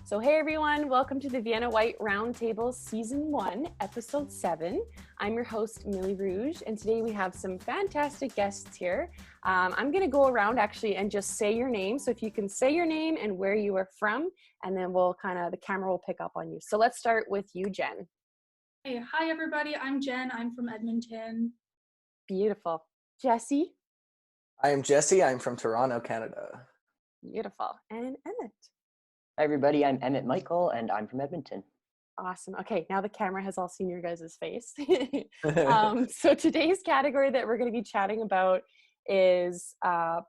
So hey everyone, welcome to the Vienna Whyte Roundtable Season 1, Episode 7. I'm your host, Millie Rouge, and today we have some fantastic guests here. I'm going to go around actually and just say your name. So if you can say your name and where you are from, and then the camera will pick up on you. So let's start with you, Jen. Hey, hi everybody, I'm Jen, I'm from Edmonton. Beautiful. Jesse? I am Jesse, I'm from Toronto, Canada. Beautiful. And Emmet? Hi everybody, I'm Emmet Michael and I'm from Edmonton. Awesome. Okay, now the camera has all seen your guys' face. So today's category that we're going to be chatting about is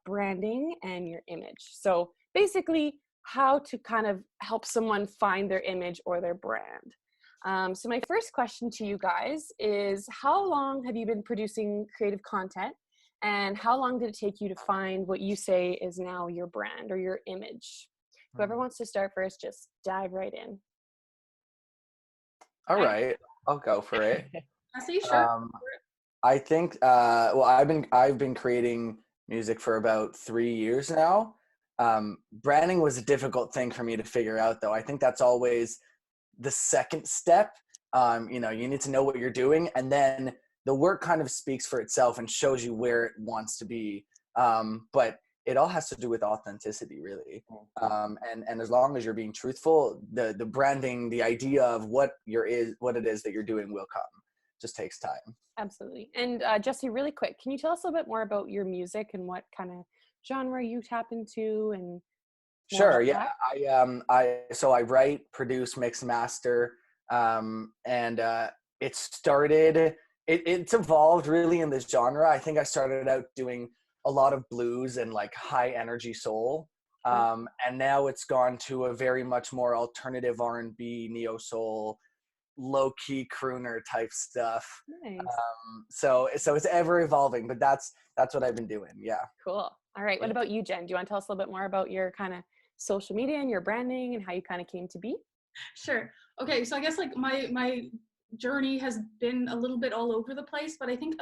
branding and your image. So basically how to kind of help someone find their image or their brand. So my first question to you guys is, how long have you been producing creative content, and how long did it take you to find what you say is now your brand or your image? Whoever wants to start first, just dive right in. All right, I'll go for it. Are you sure? I think I've been creating music for about 3 years now. Branding was a difficult thing for me to figure out, though. I think that's always the second step. You need to know what you're doing, and then the work kind of speaks for itself and shows you where it wants to be. But it all has to do with authenticity, really. And as long as you're being truthful, the branding, the idea of what it is that you're doing will come. Just takes time. Absolutely. And Jesse, really quick, can you tell us a little bit more about your music and what kind of genre you tap into? And sure, yeah. I write, produce, mix, master, and it's evolved really in this genre. I think I started out doing a lot of blues and like high energy soul. And now it's gone to a very much more alternative R&B, neo soul, low key crooner type stuff. Nice. So it's ever evolving, but that's what I've been doing. Yeah. Cool. All right. What about you, Jen? Do you want to tell us a little bit more about your kind of social media and your branding and how you kind of came to be? Sure. Okay, so I guess like my journey has been a little bit all over the place, but I think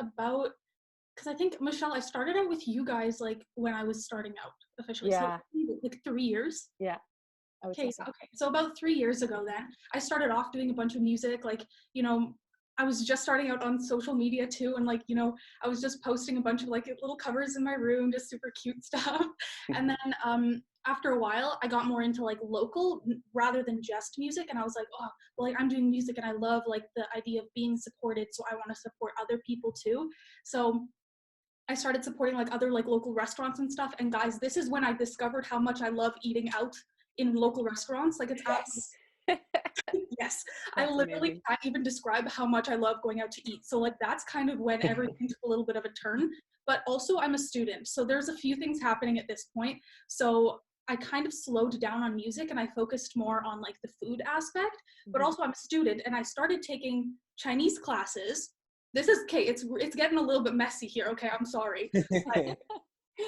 Michelle, I started out with you guys like when I was starting out officially. Yeah. So like 3 years. Yeah. Okay. So about 3 years ago then, I started off doing a bunch of music. Like, I was just starting out on social media too. And like, I was just posting a bunch of like little covers in my room, just super cute stuff. And then after a while, I got more into like local rather than just music. And I was like, oh, well, like I'm doing music and I love like the idea of being supported. So I want to support other people too. So I started supporting like other like local restaurants and stuff. And guys, this is when I discovered how much I love eating out in local restaurants. Like it's yes. I literally can't even describe how much I love going out to eat. So like that's kind of when everything took a little bit of a turn. But also I'm a student, so there's a few things happening at this point. So I kind of slowed down on music and I focused more on like the food aspect. But also I'm a student and I started taking Chinese classes. This is okay, it's getting a little bit messy here, okay, I'm sorry. But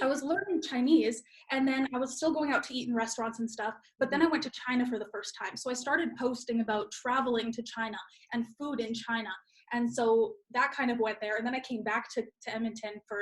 I was learning Chinese and then I was still going out to eat in restaurants and stuff, but then I went to China for the first time. So I started posting about traveling to China and food in China. And so that kind of went there. And then I came back to Edmonton for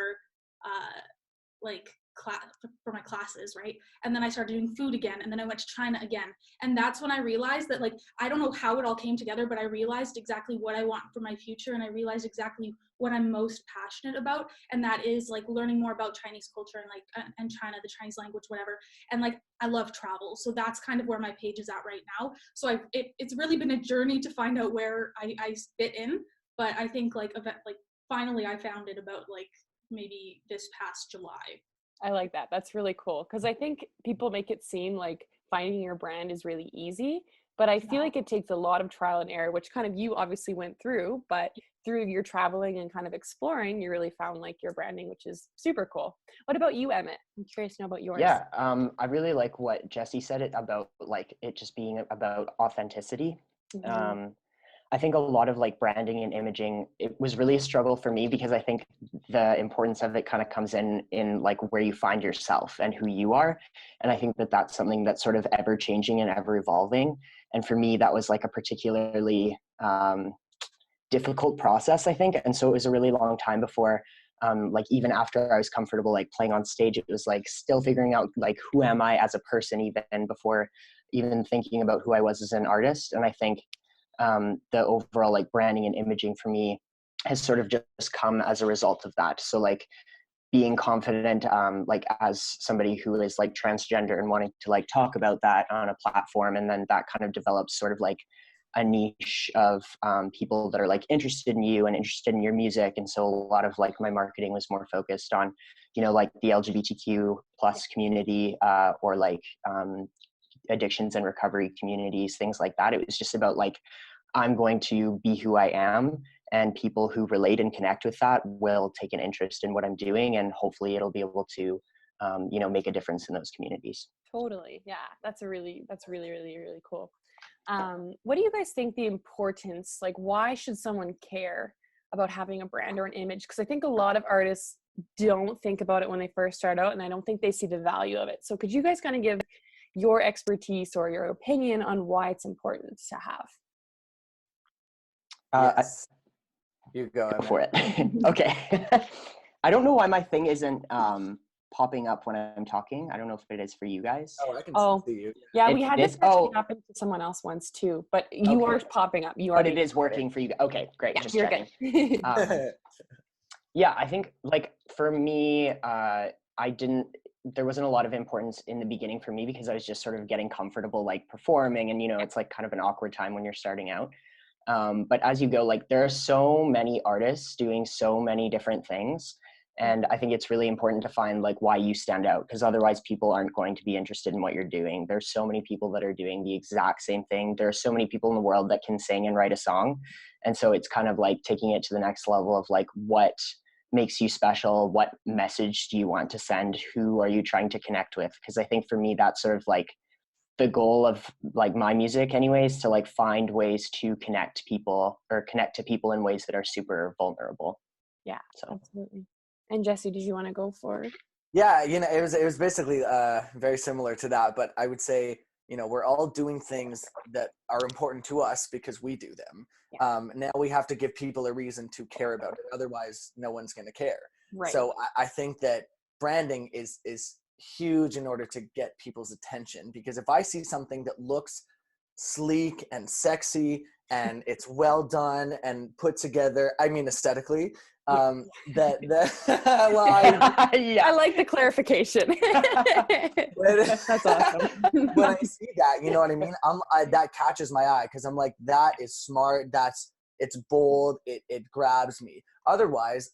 for my classes, right? And then I started doing food again, and then I went to China again. And that's when I realized that, like, I don't know how it all came together, but I realized exactly what I want for my future, and I realized exactly what I'm most passionate about, and that is like learning more about Chinese culture and like and China, the Chinese language, whatever. And like I love travel, so that's kind of where my page is at right now. So it's really been a journey to find out where I fit in, but I think like finally I found it about like maybe this past July. I like that. That's really cool. Because I think people make it seem like finding your brand is really easy, but I feel like it takes a lot of trial and error, which kind of you obviously went through, but through your traveling and kind of exploring, you really found like your branding, which is super cool. What about you, Emmet? I'm curious to know about yours. Yeah, I really like what Jesse said about like it just being about authenticity. I think a lot of like branding and imaging, it was really a struggle for me because I think the importance of it kind of comes in like where you find yourself and who you are. And I think that that's something that's sort of ever changing and ever evolving. And for me, that was like a particularly difficult process, I think. And so it was a really long time before, like even after I was comfortable like playing on stage, it was like still figuring out like who am I as a person even before even thinking about who I was as an artist. And I think the overall like branding and imaging for me has sort of just come as a result of that. So like being confident, like as somebody who is like transgender and wanting to like talk about that on a platform, and then that kind of develops sort of like a niche of people that are like interested in you and interested in your music. And so a lot of like my marketing was more focused on, you know, like the LGBTQ plus community, or like addictions and recovery communities, things like that. It was just about like, I'm going to be who I am, and people who relate and connect with that will take an interest in what I'm doing, and hopefully it'll be able to, you know, make a difference in those communities. Totally. Yeah. That's really, really cool. What do you guys think the importance, like why should someone care about having a brand or an image? Because I think a lot of artists don't think about it when they first start out, and I don't think they see the value of it. So could you guys kind of give your expertise or your opinion on why it's important to have? Yes. You go For it. Okay. I don't know why my thing isn't popping up when I'm talking. I don't know if it is for you guys. Oh, I can see you. Yeah, we had this actually happen to someone else once too, but you are popping up. You are. But it is working for you. Okay, great. Yeah, just you're checking. good. Yeah, I think like for me, there wasn't a lot of importance in the beginning for me because I was just sort of getting comfortable like performing, and you know, it's like kind of an awkward time when you're starting out. But as you go, like there are so many artists doing so many different things. And I think it's really important to find like why you stand out, because otherwise people aren't going to be interested in what you're doing. There's so many people that are doing the exact same thing. There are so many people in the world that can sing and write a song. And so it's kind of like taking it to the next level of like, what makes you special? What message do you want to send? Who are you trying to connect with? Because I think for me, that's sort of like the goal of like my music anyways, to like find ways to connect people or connect to people in ways that are super vulnerable. Yeah, so absolutely. And Jesse, did you want to go forward? Yeah, you know, it was basically very similar to that, but I would say, you know, we're all doing things that are important to us because we do them. Yeah. Now we have to give people a reason to care about it. Otherwise, no one's going to care. Right. So I think that branding is huge in order to get people's attention, because if I see something that looks sleek and sexy and it's well done and put together, I mean aesthetically, well, I like the clarification. That's awesome. When I see that, you know what I mean, that catches my eye, because I'm like, that is smart, it's bold, it grabs me. Otherwise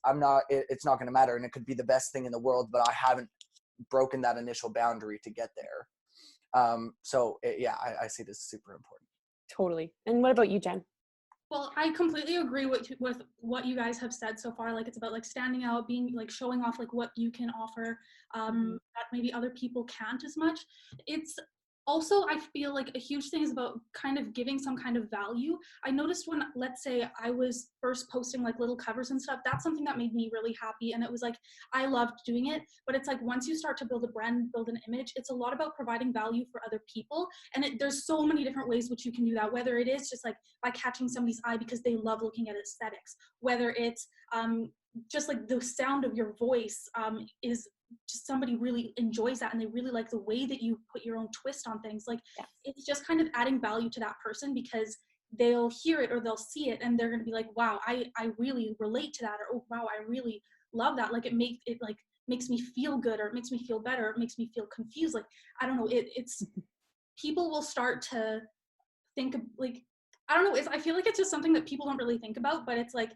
it's not going to matter, and it could be the best thing in the world, but I haven't broken that initial boundary to get there. I see this super important. Totally. And what about you, Jen? Well, I completely agree with what you guys have said so far. Like, it's about like standing out, being like showing off like what you can offer that maybe other people can't as much. It's also, I feel like a huge thing is about kind of giving some kind of value. I noticed when, let's say, I was first posting like little covers and stuff, that's something that made me really happy. And it was like, I loved doing it. But it's like, once you start to build a brand, build an image, it's a lot about providing value for other people. And there's so many different ways which you can do that, whether it is just like by catching somebody's eye because they love looking at aesthetics, whether it's just like the sound of your voice is just somebody really enjoys that and they really like the way that you put your own twist on things. Like, yeah, it's just kind of adding value to that person, because they'll hear it or they'll see it and they're going to be like, wow, I really relate to that, or oh wow, I really love that. Like, it makes me feel good, or it makes me feel better, or it makes me feel confused. Like, I don't know, it's people will start to think of, like, I don't know, I feel like it's just something that people don't really think about, but it's like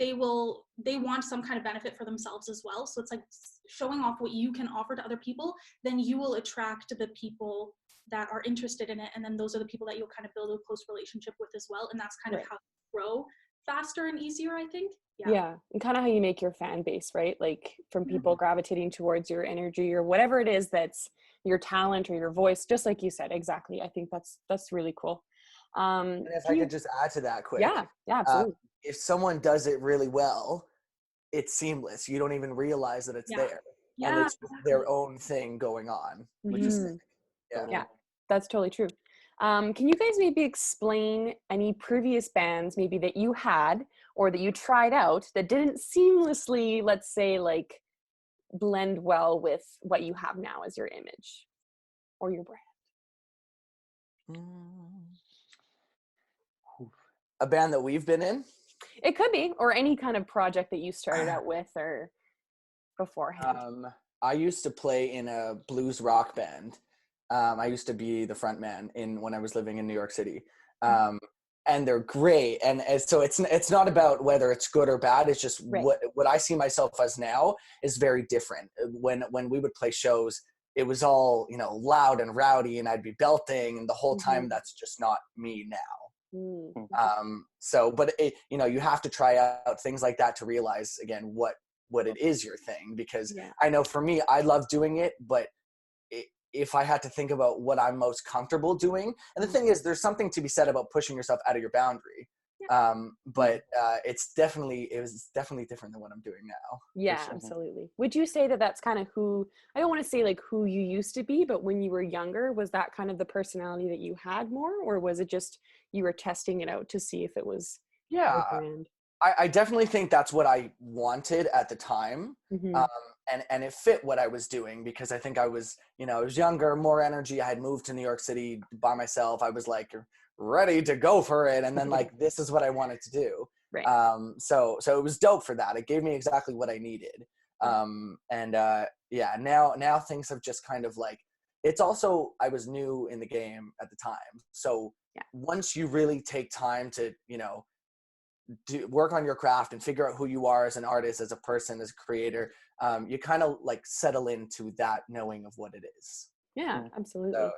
they want some kind of benefit for themselves as well. So it's like showing off what you can offer to other people, then you will attract the people that are interested in it, and then those are the people that you'll kind of build a close relationship with as well, and that's kind of how you grow faster and easier, I think. Yeah, and kind of how you make your fan base, right? Like, from people gravitating towards your energy or whatever it is that's your talent or your voice, just like you said. Exactly. I think that's really cool. And if I could just add to that quick. Yeah, absolutely. If someone does it really well, it's seamless. You don't even realize that it's there. Yeah. And it's their own thing going on, which is sick. Yeah, that's totally true. Can you guys maybe explain any previous bands maybe that you had or that you tried out that didn't seamlessly, let's say, like, blend well with what you have now as your image or your brand? A band that we've been in? It could be, or any kind of project that you started out with or beforehand. I used to play in a blues rock band. I used to be the front man when I was living in New York City. And they're great. And so it's not about whether it's good or bad. It's just Right. what I see myself as now is very different. When we would play shows, it was all, loud and rowdy, and I'd be belting, and the whole time that's just not me now. But you have to try out things like that to realize again what it is your thing, because I know for me, I love doing it, but if I had to think about what I'm most comfortable doing, and the thing is, there's something to be said about pushing yourself out of your boundary. But it was definitely different than what I'm doing now. Yeah, absolutely. Would you say that that's kind of who, I don't want to say like who you used to be, but when you were younger, was that kind of the personality that you had more, or was it just you were testing it out to see if it was your brand? I definitely think that's what I wanted at the time. And it fit what I was doing, because I think I was younger, more energy. I had moved to New York City by myself. I was like ready to go for it. And then like, this is what I wanted to do. Right. So it was dope for that. It gave me exactly what I needed. Now things have just kind of like, it's also, I was new in the game at the time. So once you really take time to, work on your craft and figure out who you are as an artist, as a person, as a creator, you kind of like settle into that knowing of what it is. Yeah, absolutely. So,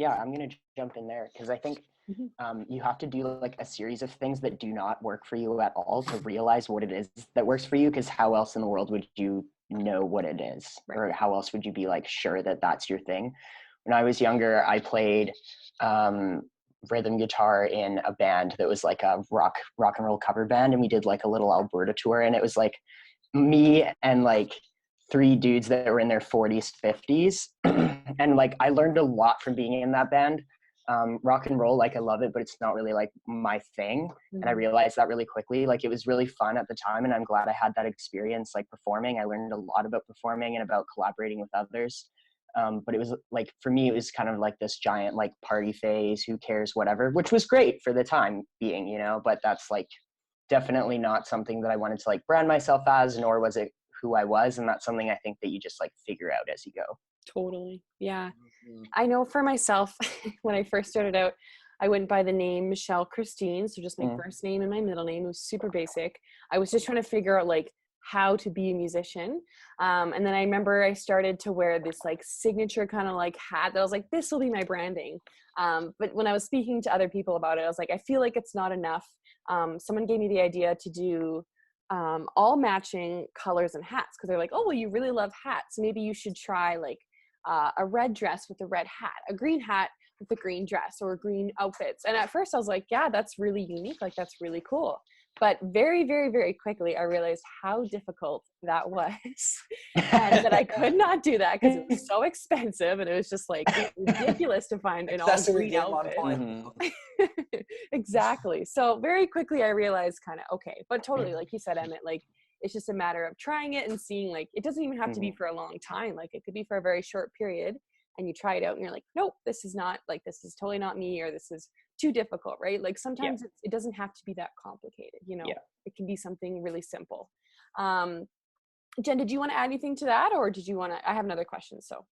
I'm gonna jump in there, because I think you have to do like a series of things that do not work for you at all to realize what it is that works for you, because how else in the world would you know what it is? Right. Or how else would you be like sure that that's your thing? When I was younger, I played rhythm guitar in a band that was like a rock and roll cover band, and we did like a little Alberta tour, and it was like me and like 3 dudes that were in their 40s, 50s. And like I learned a lot from being in that band. Rock and roll, like I love it, but it's not really like my thing. And I realized that really quickly. Like it was really fun at the time, and I'm glad I had that experience like performing. I learned a lot about performing and about collaborating with others. But it was like, for me, it was kind of like this giant like party phase, who cares, whatever, which was great for the time being, but that's like definitely not something that I wanted to like brand myself as, nor was it who I was. And that's something I think that you just like figure out as you go. Totally. Yeah. I know for myself, when I first started out, I went by the name Michelle Christine. So just my first name and my middle name. It was super basic. I was just trying to figure out like how to be a musician. And then I remember I started to wear this like signature kind of like hat that I was like, this will be my branding. But when I was speaking to other people about it, I was like, I feel like it's not enough. Someone gave me the idea to do all matching colors and hats, because they're like, oh, well, you really love hats. Maybe you should try like a red dress with a red hat, a green hat with a green dress, or green outfits. And at first I was like, yeah, that's really unique. Like that's really cool. But very, very, very quickly, I realized how difficult that was, and that I could not do that because it was so expensive, and it was just like ridiculous to find an all green outfit. Exactly. So very quickly, I realized kind of, okay, but totally, like you said, Emmett, like it's just a matter of trying it and seeing, like, it doesn't even have to be for a long time. Like it could be for a very short period, and you try it out and you're like, nope, this is not, like, this is totally not me, or this is too difficult, right? Like sometimes it doesn't have to be that complicated, it can be something really simple. Jen, did you want to add anything to that, or did you want to, I have another question, so.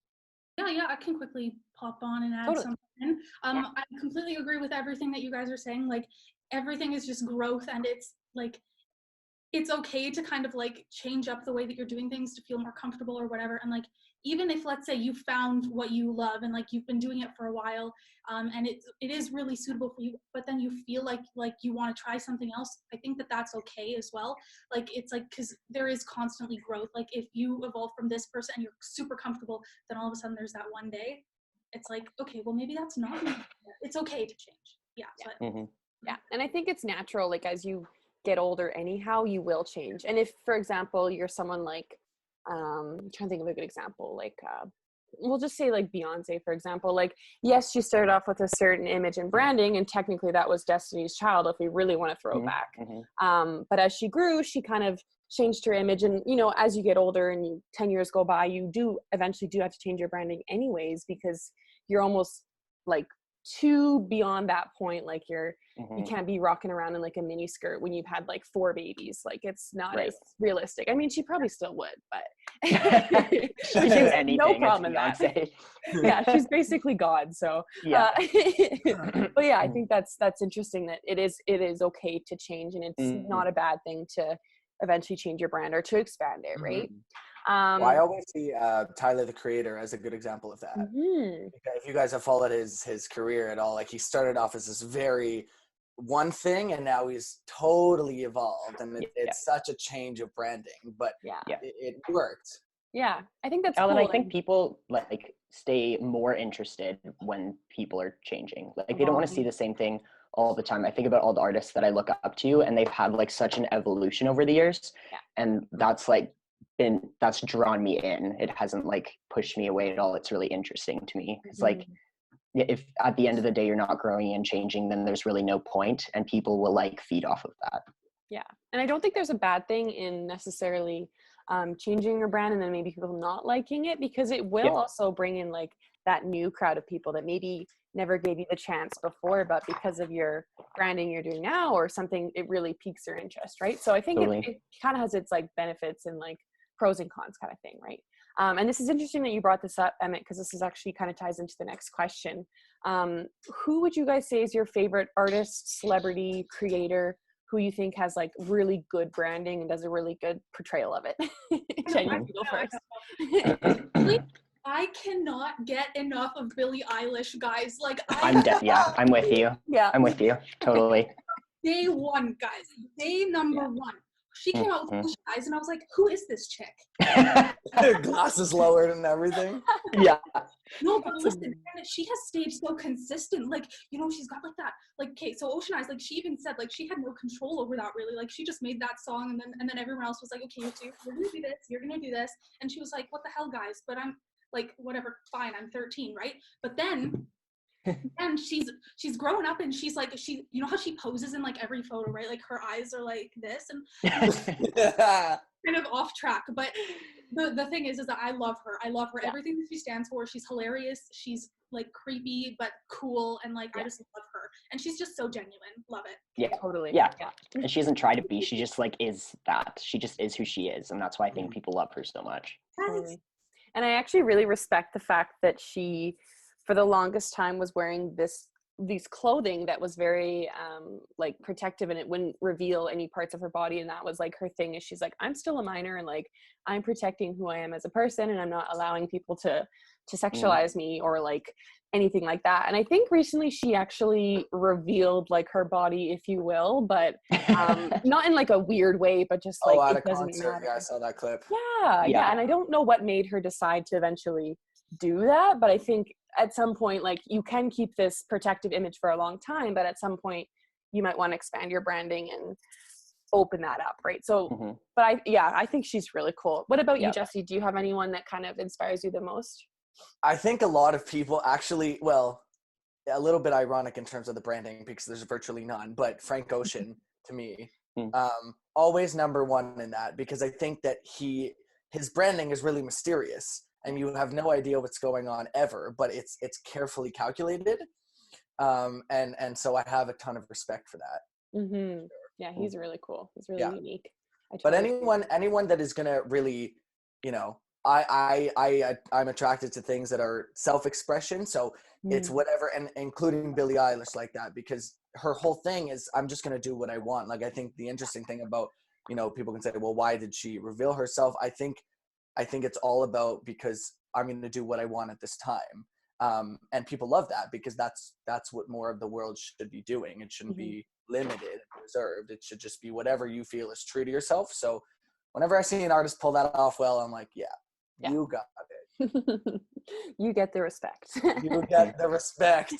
Yeah, I can quickly pop on and add something. I completely agree with everything that you guys are saying. Like everything is just growth, and it's like, it's okay to kind of like change up the way that you're doing things to feel more comfortable or whatever. And like, even if, let's say, you found what you love and like you've been doing it for a while, and it is really suitable for you, but then you feel like you want to try something else, I think that that's okay as well. Like it's like, because there is constantly growth. Like if you evolve from this person and you're super comfortable, then all of a sudden there's that one day it's like, okay, well maybe that's not me. It's okay to change. Yeah, and I think it's natural, like as you get older anyhow, you will change. And if, for example, you're someone like I'm trying to think of a good example, like we'll just say like Beyonce, for example. Like, yes, she started off with a certain image and branding, and technically that was Destiny's Child if we really want to throw it back. But as she grew, she kind of changed her image, and as you get older and 10 years go by, you do eventually have to change your branding anyways, because you're almost like too beyond that point, like you Mhm. can't be rocking around in like a mini skirt when you've had like 4 babies. Like it's not Right. as realistic. I mean, she probably still would, but She would do no anything. problem in that. Yeah, she's basically God. So Yeah. but yeah, I think that's interesting that it is okay to change, and it's Mhm. not a bad thing to eventually change your brand or to expand it, right? Well, I always see Tyler the Creator as a good example of that. Mhm. If you guys have followed his career at all, like he started off as this very one thing, and now he's totally evolved, and it's such a change of branding, but Yeah. it worked. Yeah, I think that's Alan, cool. I think people like stay more interested when people are changing. Like they don't want to see the same thing all the time. I think about all the artists that I look up to, and they've had like such an evolution over the years, and that's drawn me in. It hasn't like pushed me away at all. It's really interesting to me. It's like, if at the end of the day you're not growing and changing, then there's really no point, and people will like feed off of that. Yeah, and I don't think there's a bad thing in necessarily changing your brand and then maybe people not liking it, because it will also bring in like that new crowd of people that maybe never gave you the chance before, but because of your branding you're doing now or something, it really piques their interest, right? So I think it kind of has its like benefits and like pros and cons kind of thing, right? And this is interesting that you brought this up, Emmett, because this is actually kind of ties into the next question. Who would you guys say is your favorite artist, celebrity, creator, who you think has like really good branding and does a really good portrayal of it? Jen, you go first. I cannot get enough of Billie Eilish, guys. Like I'm with you. Yeah, I'm with you. Totally. Day one, guys. Day number one. She came out with Ocean Eyes, and I was like, "Who is this chick?" Glasses lowered and everything. Yeah. No, but listen, she has stayed so consistent. Like, you know, she's got like that. Like, okay, so Ocean Eyes, like she even said, like she had no control over that really. Like she just made that song, and then everyone else was like, "Okay, you two, you're gonna do this, you're gonna do this," and she was like, "What the hell, guys?" But I'm like, whatever, fine, I'm 13, right? But then. And she's growing up, and she's like, you know how she poses in like every photo, right? Like her eyes are like this, and kind of off track. But the thing is that I love her. Everything that she stands for. She's hilarious. She's like creepy but cool, and like I just love her. And she's just so genuine. Love it. Yeah, totally. Yeah. And she doesn't try to be. She just like is that. She just is who she is, and that's why I think people love her so much. Totally. And I actually really respect the fact that she, for the longest time, was wearing these clothing that was very like protective, and it wouldn't reveal any parts of her body, and that was like her thing. Is she's like, I'm still a minor, and like I'm protecting who I am as a person, and I'm not allowing people to sexualize me or like anything like that. And I think recently she actually revealed like her body, if you will, but not in like a weird way, but just like at it a doesn't concert. matter. Yeah, I saw that clip. Yeah, and I don't know what made her decide to eventually do that, but I think at some point, like, you can keep this protective image for a long time, but at some point you might want to expand your branding and open that up, right? So but I think she's really cool. What about you, Jesse? Do you have anyone that kind of inspires you the most? I think a lot of people actually, well, a little bit ironic in terms of the branding because there's virtually none, but Frank Ocean to me, always number one in that, because I think that his branding is really mysterious and you have no idea what's going on ever, but it's carefully calculated. And so I have a ton of respect for that. Yeah, he's really cool. He's really unique. But anyone that is gonna really, you know, I'm attracted to things that are self-expression. So it's whatever, and including Billie Eilish like that, because her whole thing is, I'm just going to do what I want. Like, I think the interesting thing about, you know, people can say, well, why did she reveal herself? I think it's all about, because I'm going to do what I want at this time. And people love that, because that's what more of the world should be doing. It shouldn't be limited and reserved. It should just be whatever you feel is true to yourself. So whenever I see an artist pull that off well, I'm like, yeah. You got it. You get the respect. You get the respect.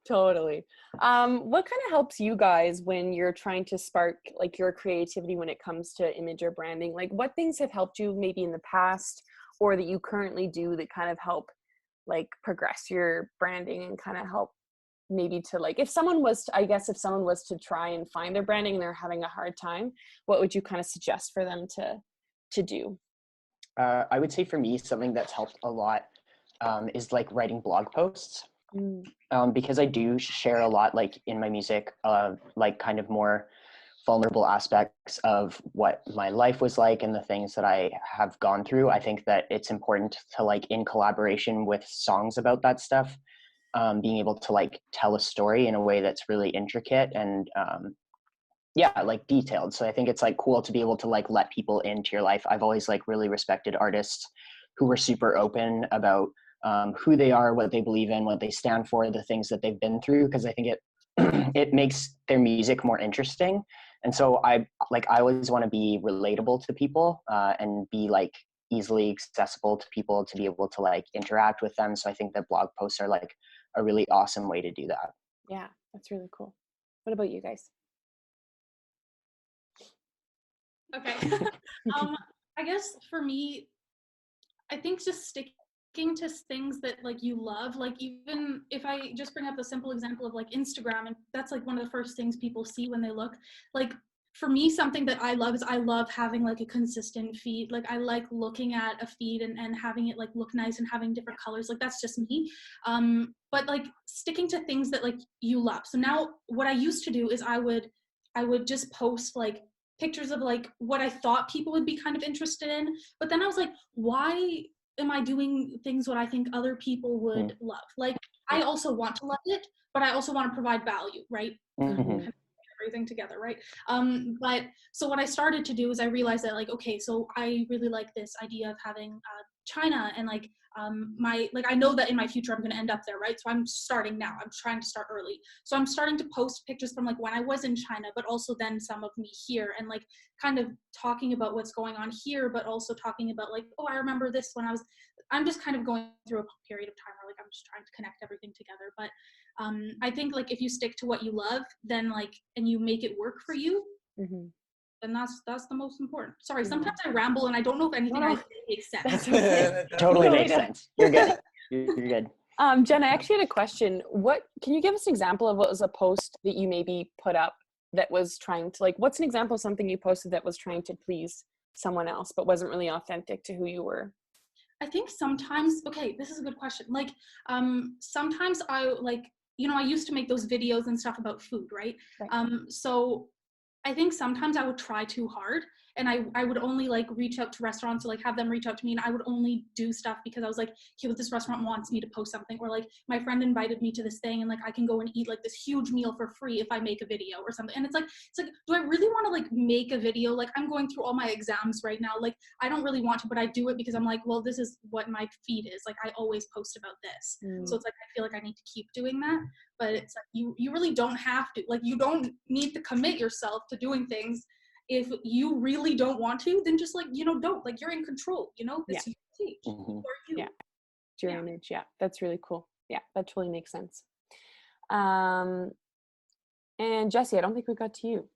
Totally. What kind of helps you guys when you're trying to spark like your creativity when it comes to image or branding? Like, what things have helped you maybe in the past or that you currently do that kind of help like progress your branding and kind of help maybe to like, if someone was to try and find their branding and they're having a hard time, what would you kind of suggest for them to do? I would say for me, something that's helped a lot is like writing blog posts. Because I do share a lot, like in my music, like kind of more vulnerable aspects of what my life was like and the things that I have gone through. I think that it's important to, like, in collaboration with songs about that stuff, being able to like tell a story in a way that's really intricate and like detailed. So I think it's like cool to be able to like let people into your life. I've always like really respected artists who were super open about who they are, what they believe in, what they stand for, the things that they've been through, because I think it it makes their music more interesting. And so I always want to be relatable to people and be like easily accessible to people, to be able to like interact with them. So I think that blog posts are like a really awesome way to do that. Yeah, that's really cool. What about you guys? Okay. I guess for me, I think just sticking to things that like you love, like even if I just bring up the simple example of like Instagram, and that's like one of the first things people see when they look, like for me, something that I love is I love having like a consistent feed. Like I like looking at a feed and having it like look nice and having different colors. Like that's just me. But like sticking to things that like you love. So now what I used to do is I would just post like pictures of like what I thought people would be kind of interested in. But then I was like, why am I doing things what I think other people would love? Like I also want to love it, but I also want to provide value, right? Mm-hmm. Everything together, right? But so what I started to do is I realized that like, okay, so I really like this idea of having China and like I know that in my future I'm going to end up there, right? So I'm starting now. I'm trying to start early. So I'm starting to post pictures from like when I was in China, but also then some of me here, and like kind of talking about what's going on here, but also talking about like, oh, I remember this when I'm just kind of going through a period of time where like I'm just trying to connect everything together. But I think like if you stick to what you love, then like, and you make it work for you, then that's the most important. Sorry, sometimes I ramble and I don't know if anything I say makes sense. That's okay. Totally makes sense. You're good. You're good. Jen, I actually had a question. Can you give us an example of what was a post that you maybe put up that was trying to like, what's an example of something you posted that was trying to please someone else but wasn't really authentic to who you were? I think sometimes, okay, this is a good question. Like, sometimes I like, I used to make those videos and stuff about food, right? So I think sometimes I would try too hard, and I would only like reach out to restaurants or like have them reach out to me, and I would only do stuff because I was like, okay, well, this restaurant wants me to post something, or like my friend invited me to this thing and like I can go and eat like this huge meal for free if I make a video or something. And it's like, do I really want to like make a video? Like I'm going through all my exams right now. Like I don't really want to, but I do it because I'm like, well, this is what my feed is. Like I always post about this. So it's like, I feel like I need to keep doing that. But it's like, you really don't have to, like, you don't need to commit yourself to doing things. If you really don't want to, then just like, don't, like, you're in control, it's your page or you. Yeah. It's your image. Yeah. That's really cool. Yeah. That totally makes sense. And Jesse, I don't think we got to you.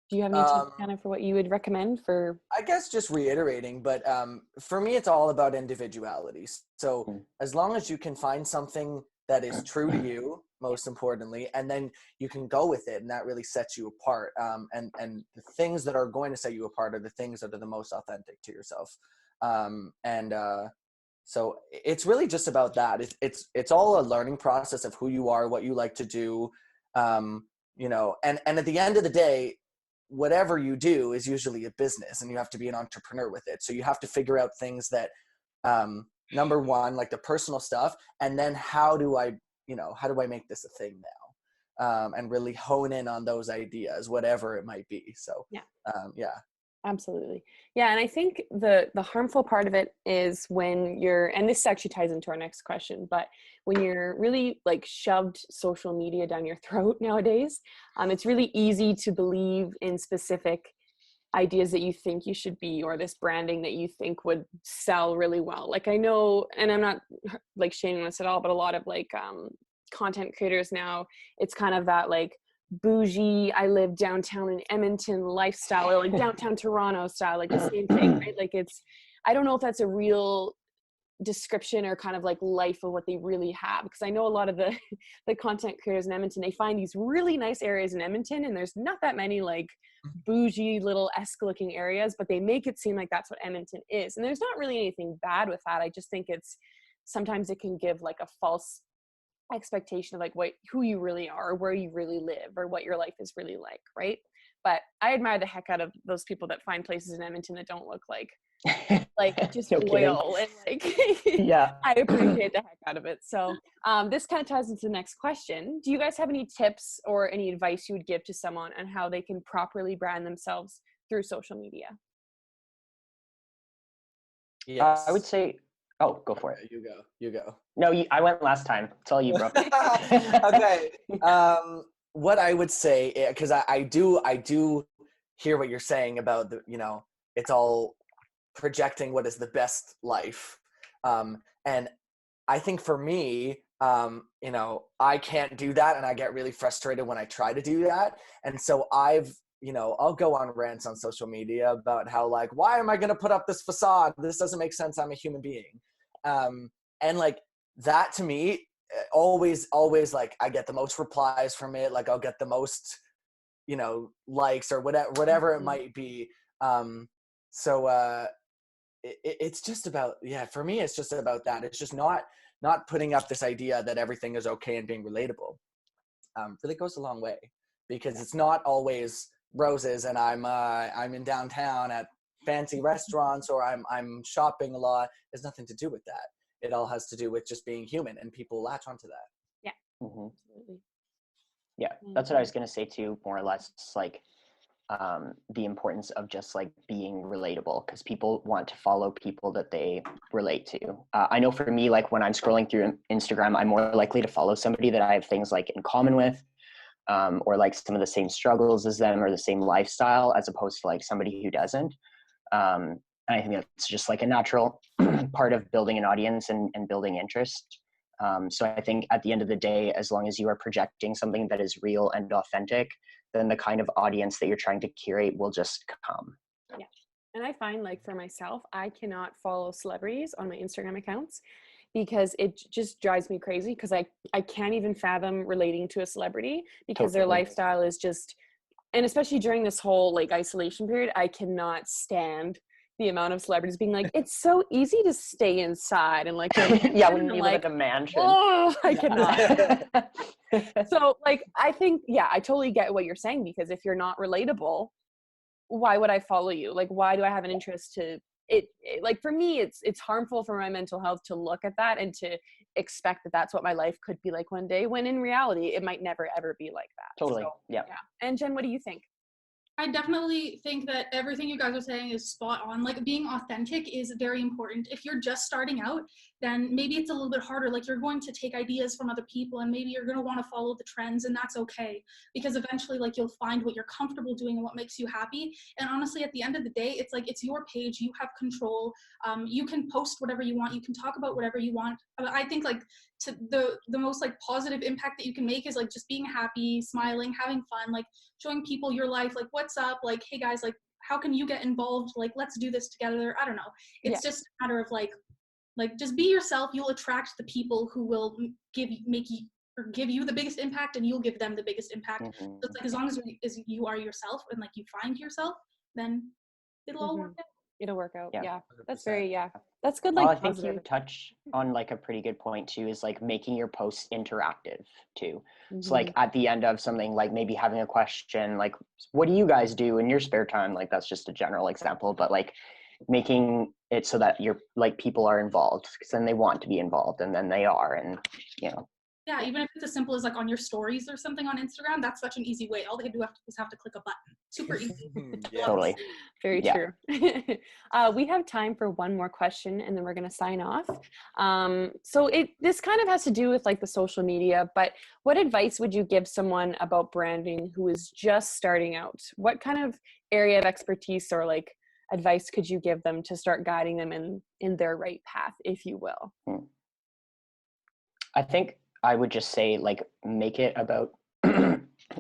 Do you have any tips kind of for what you would recommend for? I guess just reiterating, but for me, it's all about individuality. So as long as you can find something that is true to you, most importantly, and then you can go with it, and that really sets you apart. And the things that are going to set you apart are the things that are the most authentic to yourself. So it's really just about that. It's all a learning process of who you are, what you like to do, and at the end of the day, whatever you do is usually a business, and you have to be an entrepreneur with it. So you have to figure out things that, number one, like the personal stuff, and then how do I make this a thing now? And really hone in on those ideas, whatever it might be. So, yeah. Absolutely. Yeah. And I think the harmful part of it is when and this actually ties into our next question, but when you're really like shoved social media down your throat nowadays, it's really easy to believe in specific ideas that you think you should be, or this branding that you think would sell really well. Like I know, and I'm not like shaming this at all, but a lot of like content creators now, it's kind of that like bougie, I live downtown in Edmonton lifestyle, or like downtown Toronto style, like the same thing, right? Like I don't know if that's a real description or kind of like life of what they really have, because I know a lot of the content creators in Edmonton, they find these really nice areas in Edmonton, and there's not that many like bougie little esque looking areas, but they make it seem like that's what Edmonton is, and there's not really anything bad with that. I just think sometimes it can give like a false expectation of like who you really are, or where you really live, or what your life is really like, right? But I admire the heck out of those people that find places in Edmonton that don't look like just No kidding. oil and like Yeah. I appreciate the heck out of it. So this kind of ties into the next question. Do you guys have any tips or any advice you would give to someone on how they can properly brand themselves through social media? Yes. I would say, oh, go for it. You go. No, I went last time. It's all you, bro. Okay. What I would say, because I do hear what you're saying about it's all projecting what is the best life. And I think for me, I can't do that, and I get really frustrated when I try to do that. And so I'll go on rants on social media about how like, why am I going to put up this facade? This doesn't make sense. I'm a human being. And like that to me, always like I get the most replies from it. Like I'll get the most, likes or whatever it might be. It's just about, for me, it's just about that. It's just not putting up this idea that everything is okay and being relatable. Really goes a long way, because it's not always roses and I'm in downtown at fancy restaurants, or I'm shopping a lot. There's nothing to do with that. It all has to do with just being human, and people latch onto that. Yeah. Mm-hmm. Absolutely. Yeah, that's what I was going to say too, more or less. It's like the importance of just like being relatable, because people want to follow people that they relate to. I know for me, like when I'm scrolling through Instagram, I'm more likely to follow somebody that I have things like in common with, or like some of the same struggles as them, or the same lifestyle, as opposed to like somebody who doesn't. And I think that's just like a natural part of building an audience and building interest. So I think at the end of the day, as long as you are projecting something that is real and authentic, then the kind of audience that you're trying to curate will just come. Yeah. And I find like for myself, I cannot follow celebrities on my Instagram accounts, because it just drives me crazy, because I can't even fathom relating to a celebrity, because their lifestyle is just, and especially during this whole like isolation period, I cannot stand the amount of celebrities being like, it's so easy to stay inside and like yeah, when you live at the mansion. Oh, I cannot. So like I think, I totally get what you're saying, because if you're not relatable, why would I follow you? Like, why do I have an interest to it like for me, it's harmful for my mental health to look at that and to expect that that's what my life could be like one day, when in reality it might never ever be like that. Totally. So, yeah. And Jen, what do you think? I definitely think that everything you guys are saying is spot on. Like being authentic is very important. If you're just starting out, then maybe it's a little bit harder. Like you're going to take ideas from other people, and maybe you're going to want to follow the trends, and that's okay, because eventually like you'll find what you're comfortable doing and what makes you happy. And honestly, at the end of the day, it's like, it's your page, you have control. You can post whatever you want, you can talk about whatever you want. I think like the most like positive impact that you can make is like just being happy, smiling, having fun, like showing people your life, like what's up, like hey guys, like how can you get involved, like let's do this together. I don't know, it's just a matter of like just be yourself. You'll attract the people who will give you the biggest impact, and you'll give them the biggest impact. So it's like as long as you are yourself and like you find yourself, then it'll all work out. It'll work out. Yeah. 100%. That's very, that's good. Like, I think you touch on like a pretty good point too, is like making your posts interactive too. So like at the end of something, like maybe having a question, like, what do you guys do in your spare time? Like that's just a general example, but like making it so that you're like people are involved, because then they want to be involved, and then they are, and Yeah, even if it's as simple as like on your stories or something on Instagram, that's such an easy way. All they do is have to click a button. Super easy. Totally. Very true. We have time for one more question, and then we're going to sign off. So this kind of has to do with like the social media, but what advice would you give someone about branding who is just starting out? What kind of area of expertise or like advice could you give them to start guiding them in their right path, if you will? I think I would just say like make it about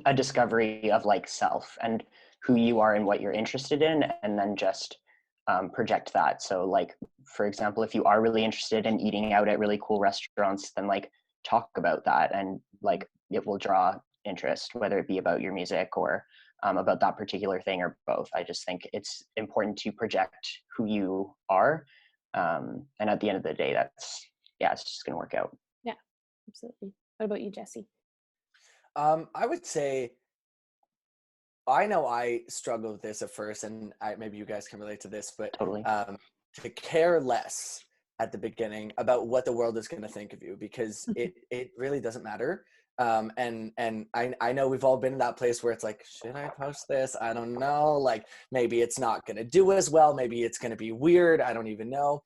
a discovery of like self and who you are and what you're interested in, and then just project that. So like, for example, if you are really interested in eating out at really cool restaurants, then like talk about that, and like it will draw interest, whether it be about your music or about that particular thing, or both. I just think it's important to project who you are, and at the end of the day, it's just going to work out. Yeah, absolutely. What about you, Jesse? I would say, I know I struggled with this at first, and maybe you guys can relate to this, but Totally. to care less at the beginning about what the world is going to think of you, because it really doesn't matter. And I know we've all been in that place where it's like, should I post this? I don't know. Like, maybe it's not going to do as well. Maybe it's going to be weird. I don't even know.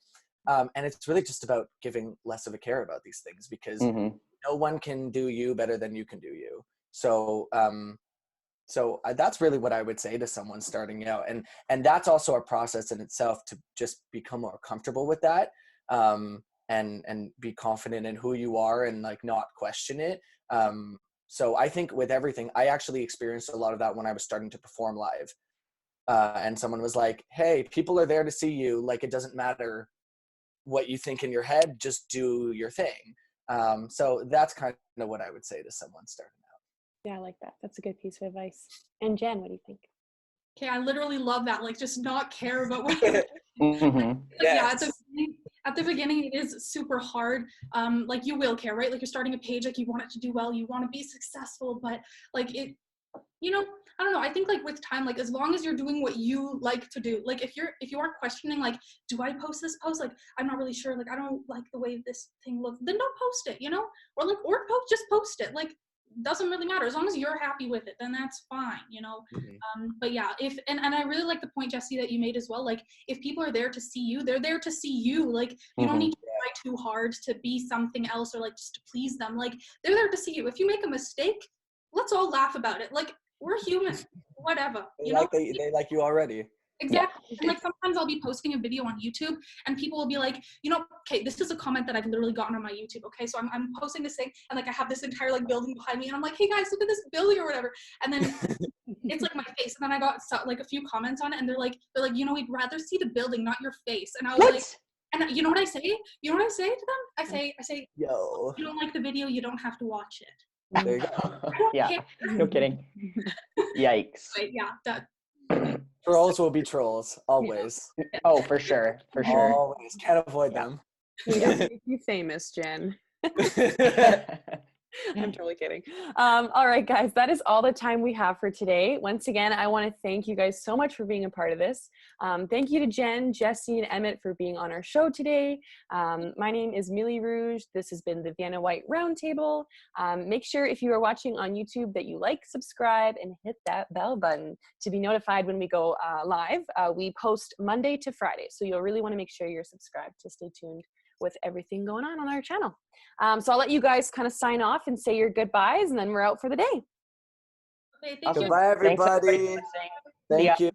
And it's really just about giving less of a care about these things, because no one can do you better than you can do you. So, that's really what I would say to someone starting out. And that's also a process in itself, to just become more comfortable with that, and be confident in who you are, and like not question it. So I think with everything, I actually experienced a lot of that when I was starting to perform live. And someone was like, hey, people are there to see you. Like, it doesn't matter what you think in your head, just do your thing. So that's kind of what I would say to someone starting out. Yeah, I like that. That's a good piece of advice. And Jen, what do you think? Okay, I literally love that. Like, just not care about what. Yes. Yeah, at the beginning, it is super hard. Like, you will care, right? Like, you're starting a page, like, you want it to do well, you want to be successful, but like it, I don't know. I think like with time, like, as long as you're doing what you like to do, like if you are questioning, like, do I post this post? Like, I'm not really sure. Like, I don't like the way this thing looks. Then don't post it, or just post it. Like, doesn't really matter as long as you're happy with it, then that's fine. But yeah, and I really like the point, Jesse, that you made as well. Like, if people are there to see you, they're there to see you. Like, you don't need to try too hard to be something else, or like just to please them. Like, they're there to see you. If you make a mistake, let's all laugh about it. Like, we're human, whatever. They like you already. Exactly. Yeah. And like, sometimes I'll be posting a video on YouTube and people will be like, okay, this is a comment that I've literally gotten on my YouTube. Okay, so I'm posting this thing and like I have this entire like building behind me and I'm like, hey guys, look at this building or whatever. And then it's like my face. And then I got like a few comments on it and they're like, we'd rather see the building, not your face. And I was like, and you know what I say? You know what I say to them? I say, yo, if you don't like the video, you don't have to watch it. There you go. Yeah, no kidding. Yikes. But yeah, Trolls will be trolls, always. Oh, for sure. Always. Can't avoid them. Yeah, make you famous, Jen. I'm totally kidding. All right, guys, that is all the time we have for today. Once again, I want to thank you guys so much for being a part of this. Thank you to Jen, Jesse, and Emmet for being on our show today. My name is Millie Rouge. This has been the Vienna Whyte Roundtable. Make sure if you are watching on YouTube that you like, subscribe, and hit that bell button to be notified when we go live. We post Monday to Friday, so you'll really want to make sure you're subscribed to stay tuned with everything going on our channel. So I'll let you guys kind of sign off and say your goodbyes, and then we're out for the day. Okay, thank you. Goodbye, everybody. Thanks, everybody. Thank you.